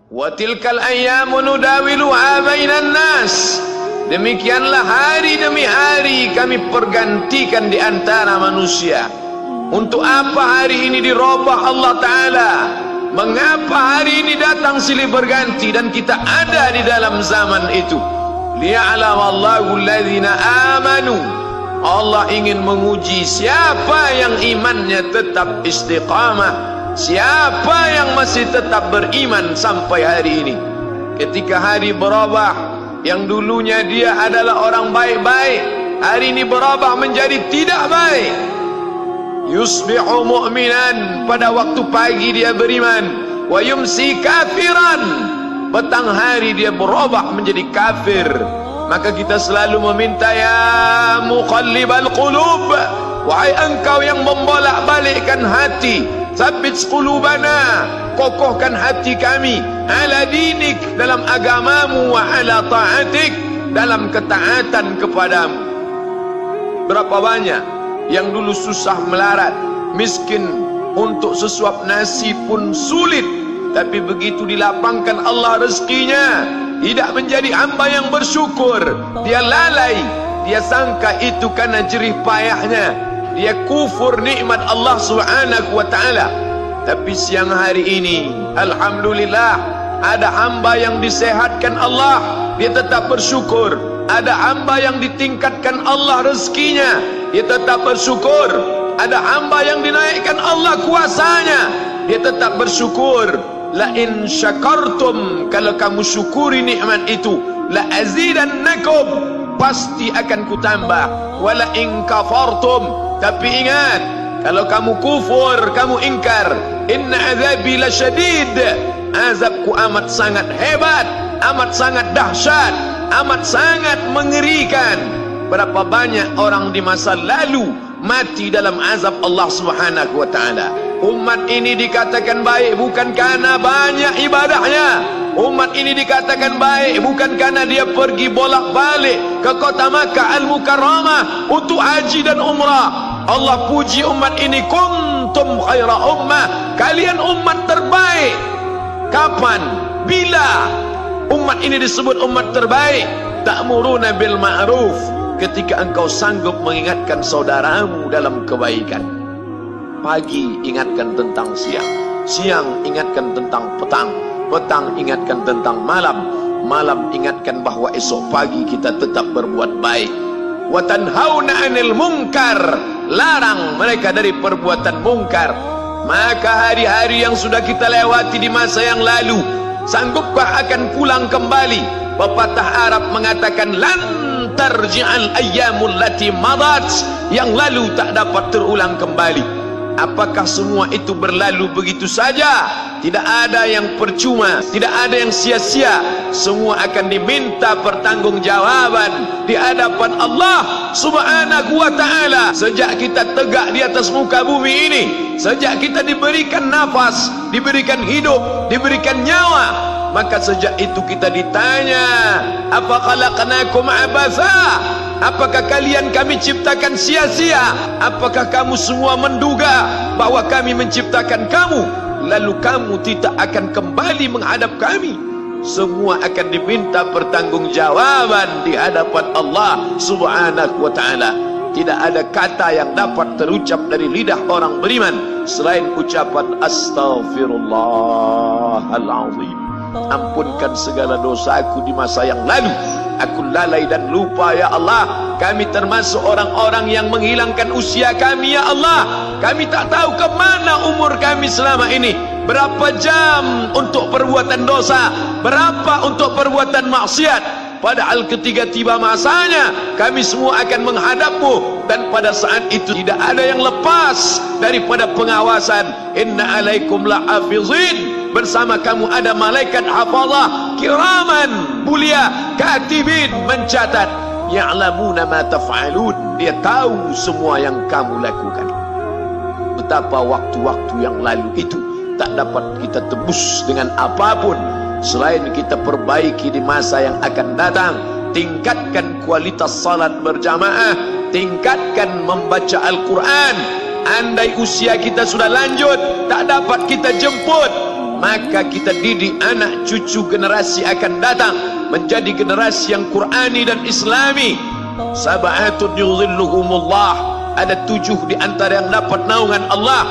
Wa tilkal ayyamu nudawiluha bainan nas. Demikianlah hari demi hari kami pergantikan di antara manusia. Untuk apa hari ini dirubah Allah Ta'ala? Mengapa hari ini datang silih berganti dan kita ada di dalam zaman itu? Liya'lamallahu alladhina amanu. Allah ingin menguji siapa yang imannya tetap istiqamah, siapa yang masih tetap beriman sampai hari ini. Ketika hari berubah, yang dulunya dia adalah orang baik-baik, hari ini berubah menjadi tidak baik. Yusbihu mu'minan, pada waktu pagi dia beriman, wa yumsi kafiran, petang hari dia berubah menjadi kafir. Maka kita selalu meminta, ya muqallibal qulub, wahai engkau yang membolak-balikkan hati, tsabbit qulubana, kokohkan hati kami, ala dinik, dalam agamamu, wa ala ta'atik, dalam ketaatan kepadamu. Berapa banyak yang dulu susah melarat, miskin, untuk sesuap nasi pun sulit, tapi begitu dilapangkan Allah rezekinya, tidak menjadi hamba yang bersyukur. Dia lalai, dia sangka itu karena jerih payahnya, dia kufur nikmat Allah Subhanahu wa ta'ala. Tapi siang hari ini, alhamdulillah, ada hamba yang disehatkan Allah, dia tetap bersyukur. Ada hamba yang ditingkatkan Allah rezekinya, dia tetap bersyukur. Ada hamba yang dinaikkan Allah kuasanya, dia tetap bersyukur. La in syakartum, kalau kamu syukuri nikmat itu, la azidannakum, pasti akan kutambah. Wala in kafartum, tapi ingat, kalau kamu kufur, kamu ingkar, inna azabi lasyadid, azabku amat sangat hebat, amat sangat dahsyat, amat sangat mengerikan. Berapa banyak orang di masa lalu mati dalam azab Allah Subhanahu wa ta'ala. Umat ini dikatakan baik bukan karena banyak ibadahnya. Umat ini dikatakan baik bukan karena dia pergi bolak-balik ke kota Makkah Al-Mukarramah untuk haji dan umrah. Allah puji umat ini, kuntum khaira ummah, kalian umat terbaik. Kapan? Bila umat ini disebut umat terbaik? Ta'muruna bil ma'ruf, ketika engkau sanggup mengingatkan saudaramu dalam kebaikan. Pagi ingatkan tentang siang, siang ingatkan tentang petang, petang ingatkan tentang malam, malam ingatkan bahwa esok pagi kita tetap berbuat baik. Wa tanhauna 'anil munkar, larang mereka dari perbuatan mungkar. Maka hari-hari yang sudah kita lewati di masa yang lalu, sanggupkah akan pulang kembali? Pepatah Arab mengatakan, lan tarji'al ayyamul lati madat, yang lalu tak dapat terulang kembali. Apakah semua itu berlalu begitu saja? Tidak ada yang percuma, tidak ada yang sia-sia. Semua akan diminta pertanggungjawaban di hadapan Allah Subhanahu wa ta'ala. Sejak kita tegak di atas muka bumi ini, sejak kita diberikan nafas, diberikan hidup, diberikan nyawa, maka sejak itu kita ditanya, apa khalaqnakum abatha? Apakah kalian kami ciptakan sia-sia? Apakah kamu semua menduga bahwa kami menciptakan kamu, lalu kamu tidak akan kembali menghadap kami? Semua akan diminta pertanggungjawaban di hadapan Allah Subhanahu wa ta'ala. Tidak ada kata yang dapat terucap dari lidah orang beriman selain ucapan astaghfirullahalazim. Ampunkan segala dosaku di masa yang lalu, aku lalai dan lupa ya Allah. Kami termasuk orang-orang yang menghilangkan usia kami ya Allah. Kami tak tahu ke mana umur kami selama ini. Berapa jam untuk perbuatan dosa, berapa untuk perbuatan maksiat. Padahal ketika tiba masanya, kami semua akan menghadapmu, dan pada saat itu tidak ada yang lepas daripada pengawasan. Inna alaikum lahafizin, bersama kamu ada malaikat hafazah kiraman mulia, katibin, mencatat. Ya'lamuna ma taf'alun, dia tahu semua yang kamu lakukan. Betapa waktu-waktu yang lalu itu tak dapat kita tebus dengan apapun selain kita perbaiki di masa yang akan datang. Tingkatkan kualitas salat berjamaah, tingkatkan membaca Al-Quran. Andai usia kita sudah lanjut, tak dapat kita jemput, maka kita didik anak cucu generasi akan datang menjadi generasi yang Qurani dan Islami. Sab'atun yudhilluhumullah, ada 7 di antara yang dapat naungan Allah.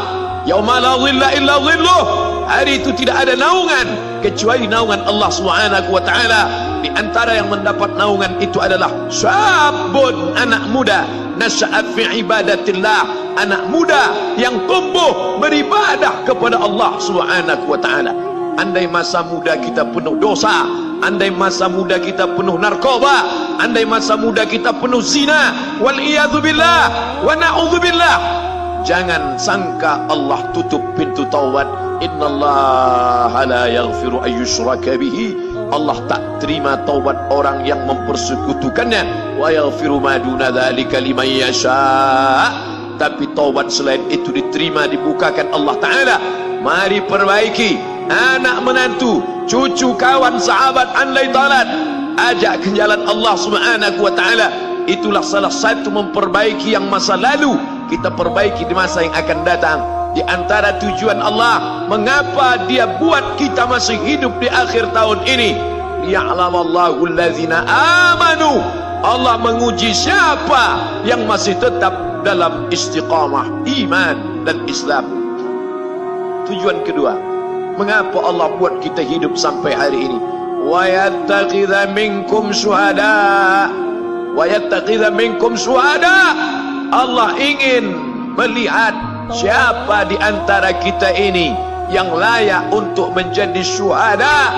Yauma la dhilla illa dhilluh, hari itu tidak ada naungan kecuali naungan Allah Subhanahu wa taala. Di antara yang mendapat naungan itu adalah syabun, anak muda, nasa'at fi ibadatillah, anak muda yang tumbuh beribadah kepada Allah Subhanahu wa taala. Andai masa muda kita penuh dosa, andai masa muda kita penuh narkoba, andai masa muda kita penuh zina, wal iyadzu billah wa na'udzu billah, jangan sangka Allah tutup pintu taubat. Innallaha la yaghfiru ayyushraka bihi, Allah tak terima taubat orang yang mempersekutukannya. Wa yaghfiru ma duna dzalika liman yasha, tapi taubat selain itu diterima, dibukakan Allah Ta'ala. Mari perbaiki anak menantu, cucu, kawan, sahabat, andai talat, ajak ke jalan Allah Subhanahu wa Ta'ala. Itulah salah satu memperbaiki yang masa lalu, kita perbaiki di masa yang akan datang. Di antara tujuan Allah mengapa dia buat kita masih hidup di akhir tahun ini, liya'lamallahu allazina amanu, Allah menguji siapa yang masih tetap dalam istiqamah iman dan Islam. Tujuan kedua, mengapa Allah buat kita hidup sampai hari ini? Wa yattakhidha minkum syuhada, wa yattakhidha minkum syuhada, Allah ingin melihat siapa di antara kita ini yang layak untuk menjadi syuhada,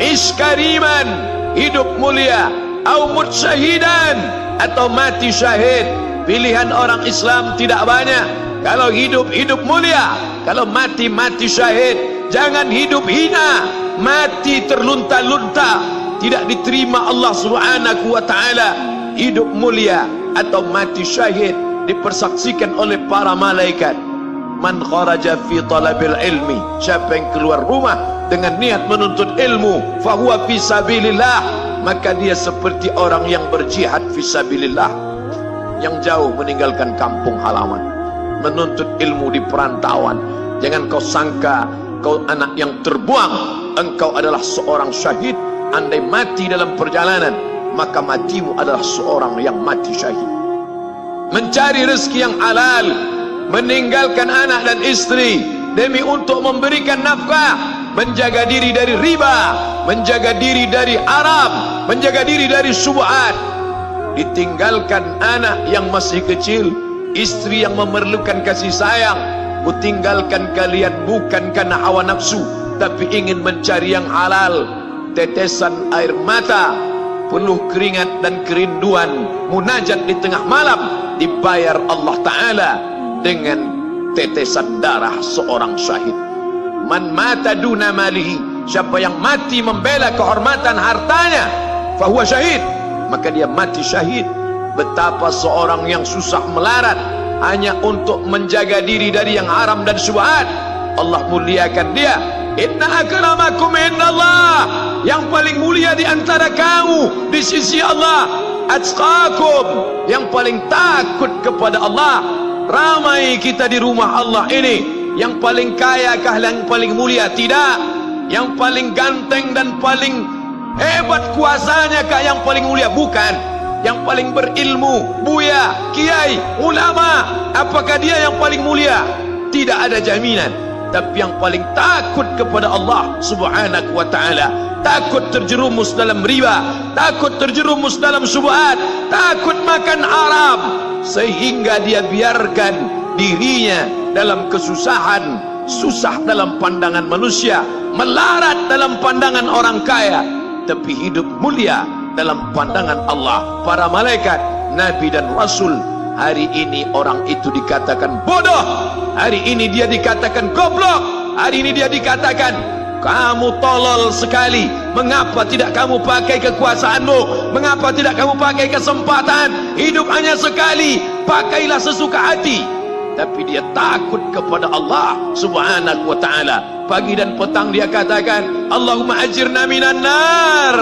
iskariman, hidup mulia, au mutsyahidan, atau mati syahid. Pilihan orang Islam tidak banyak. Kalau hidup, hidup mulia. Kalau mati, mati syahid. Jangan hidup hina, mati terlunta-lunta, tidak diterima Allah Subhanahu wa Ta'ala. Hidup mulia atau mati syahid dipersaksikan oleh para malaikat. Man kharaja fi talabil ilmi, siapa yang keluar rumah dengan niat menuntut ilmu, fahuwa fi sabilillah, maka dia seperti orang yang berjihad fi sabilillah, yang jauh meninggalkan kampung halaman, menuntut ilmu di perantauan. Jangan kau sangka kau anak yang terbuang, engkau adalah seorang syahid. Andai mati dalam perjalanan, maka matimu adalah seorang yang mati syahid. Mencari rezeki yang halal, meninggalkan anak dan istri demi untuk memberikan nafkah, menjaga diri dari riba, menjaga diri dari haram, menjaga diri dari syubhat. Ditinggalkan anak yang masih kecil, istri yang memerlukan kasih sayang. Kutinggalkan kalian bukan karena hawa nafsu, tapi ingin mencari yang halal. Tetesan air mata, penuh keringat dan kerinduan, munajat di tengah malam, dibayar Allah Ta'ala dengan tetesan darah seorang syahid. Man mata duna malihi, siapa yang mati membela kehormatan hartanya, fahuwa syahid, maka dia mati syahid. Betapa seorang yang susah melarat hanya untuk menjaga diri dari yang haram dan syubhat, Allah muliakan dia. Inna akramakum indallah, yang paling mulia di antara kamu di sisi Allah, atqakum, yang paling takut kepada Allah. Ramai kita di rumah Allah ini, yang paling kaya kah yang paling mulia? Tidak. Yang paling ganteng dan paling hebat kuasanya kah yang paling mulia? Bukan. Yang paling berilmu, buya, kiai, ulama, apakah dia yang paling mulia? Tidak ada jaminan. Tapi yang paling takut kepada Allah Subhanahu wa Ta'ala, takut terjerumus dalam riba, takut terjerumus dalam syubhat, takut makan haram, sehingga dia biarkan dirinya dalam kesusahan, susah dalam pandangan manusia, melarat dalam pandangan orang kaya, tapi hidup mulia dalam pandangan Allah, para malaikat, nabi dan rasul. Hari ini orang itu dikatakan bodoh, hari ini dia dikatakan goblok, hari ini dia dikatakan kamu tolol sekali. Mengapa tidak kamu pakai kekuasaanmu? Mengapa tidak kamu pakai kesempatan? Hidup hanya sekali, pakailah sesuka hati. Tapi dia takut kepada Allah Subhanahu wa Ta'ala. Pagi dan petang dia katakan, Allahumma ajirna minan nar,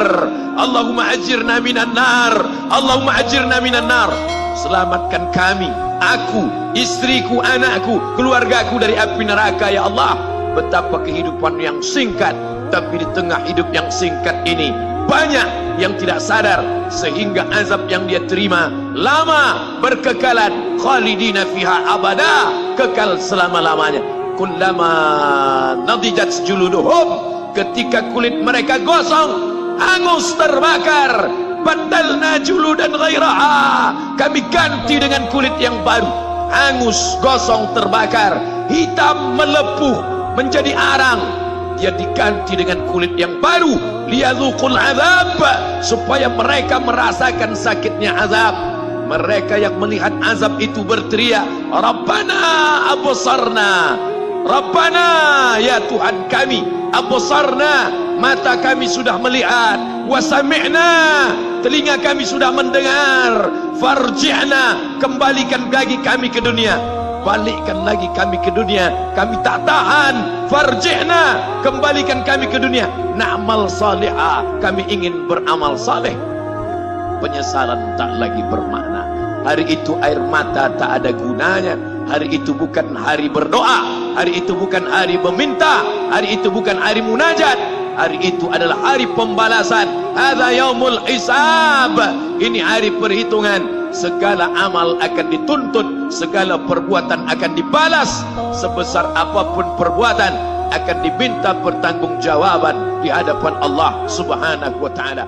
Allahumma ajirna minan nar, Allahumma ajirna minan nar. Selamatkan kami, aku, istriku, anakku, keluargaku dari api neraka ya Allah. betapa kehidupan yang singkat, tapi di tengah hidup yang singkat ini banyak yang tidak sadar, sehingga azab yang dia terima lama, berkekalan, khalidina fiha abada, kekal selama-lamanya. Kullama nadijat juluduhum, ketika kulit mereka gosong, hangus, terbakar, badalna juludan ghairaha, kami ganti dengan kulit yang baru. Hangus, gosong, terbakar, hitam, melepuh, menjadi arang, dia diganti dengan kulit yang baru. Liyadzuqul azab, supaya mereka merasakan sakitnya azab. Mereka yang melihat azab itu berteriak, Rabbana absarna, Rabbana, ya Tuhan kami, absarna, mata kami sudah melihat, wa sami'na, telinga kami sudah mendengar, farji'na, kembalikan lagi kami ke dunia, balikkan lagi kami ke dunia, kami tak tahan, farji'na, kembalikan kami ke dunia, na'mal salihah, kami ingin beramal saleh. Penyesalan tak lagi bermakna. Hari itu air mata tak ada gunanya. Hari itu bukan hari berdoa, hari itu bukan hari meminta, hari itu bukan hari munajat, hari itu adalah hari pembalasan. Hadza yaumul hisab, ini hari perhitungan. Segala amal akan dituntut, segala perbuatan akan dibalas. Sebesar apapun perbuatan akan diminta pertanggungjawaban di hadapan Allah Subhanahu wa taala.